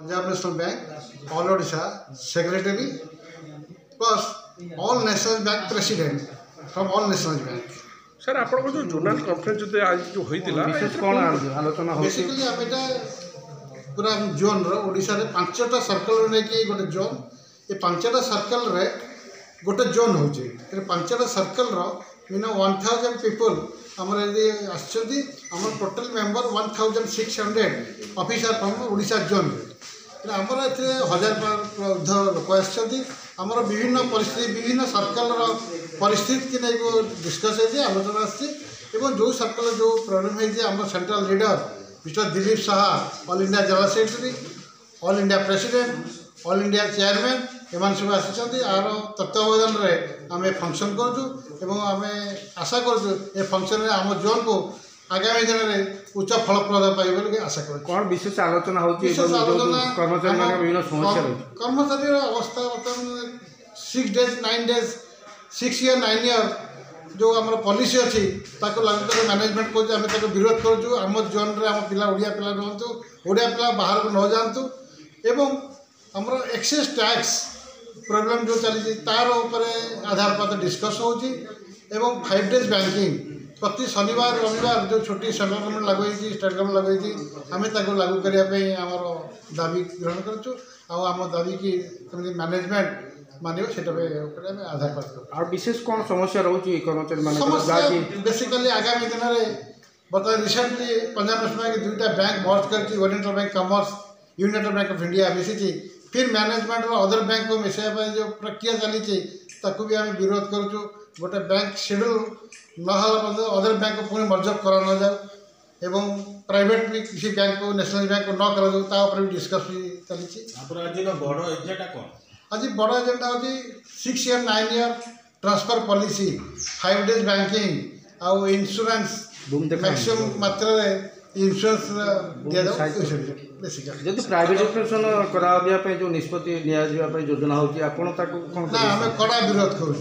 Punjab national bank all Odisha secretary plus all national bank president from all national bank. Sir आप जो zonal conference जो आज जो होइतिला विशेष कौन आलोचना हो बेसिकली हम एटा पूरा जोन रो ओडिशा रे 5टा सर्कल ने कि गोटे जोन ए 5टा सर्कल रे गोटे जोन होचे ए 5टा सर्कल रो मिनो 1000 पीपल हमर यदि आछथि हमर total member 1600 officer from Odisha zone रे हमर एथे 1000 लोक आछथि हमर विभिन्न परिस्थिति विभिन्न सर्कल रो परिस्थिति के नै को डिस्कस है आलोचना आछि एवं जो सर्कल जो प्रॉब्लम है जे हमर central leader mister Dilip Saha all India general secretary all India president all India chairman एमान सब आसी आर तत्वावधान में आम फंक्शन करूँ आम आशा करूँ ए फंक्शन में आम जोन को आगामी दिन में उच्च फलप्रद पाइबे आशा कर। कौन विशेष आलोचना होची कर्मचारी अवस्था बर्तमान 6 डेज 9 डेज 6 ईयर 9 ईयर जो आम पॉलिसी अच्छी लागू कर मैनेजमेंट कर विरोध करूँ आम जोन रे आम पिला ओडिया पिला रुहतु ओडिया पिला बाहर को न जातु एवं आमर एक्सेस टैक्स प्रॉब्लम जो चली तार उपरे आधार पर डिस्कस होची एवं 5 डेज बैंकिंग प्रति शनिवार रविवार जो छुट्टी सेंट्रल गवर्नमेंट लागू होती स्टेट गवर्नमेंट लागू होती आम लागू करने आमर दाबी ग्रहण करूँ आम दाबी की मैनेजमेंट मानिव से आधार पर और विशेष कौन समस्या रोची कर्मचारी समस्या बेसिकली आगामी दिन में बर्तमान रिसेंटली पंजाब नेशनल बैंक दुईटा बैंक मर्ज कर oriental bank commerce United bank of India मिसी फिर मैनेजमेंट अदर बैंक को मिसाइबा जो प्रक्रिया चली ताकू भी आम विरोध करूँ गोटे बैंक शेड्यूल ना अदर बैंक को पुणी मर्ज करा न जाए एवं प्राइवेट भी किसी बैंक को नेशनल बैंक को न करा भी डिस्कस भी चली। आज बड़ एजेंडा हूँ 6 year 9 year transfer policy 5 days banking आउ इंश्योरेंस मैक्सिमम मात्रा इंश्योरेंस जब प्राइवेट सेक्टर करा जो निष्पत्ति योजना होची आपण ना आम कड़ा विरोध करूँ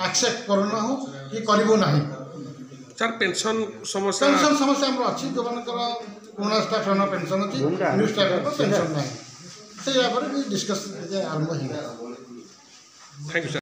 एक्सेप्ट करना हो कि करूँ ना। सर पेंशन समस्या आम अच्छी जो पुराना स्टाफ पेंशन अच्छी न्यू स्टाफ पेंशन ना से डिस्कस आरंभ। Thank you sir.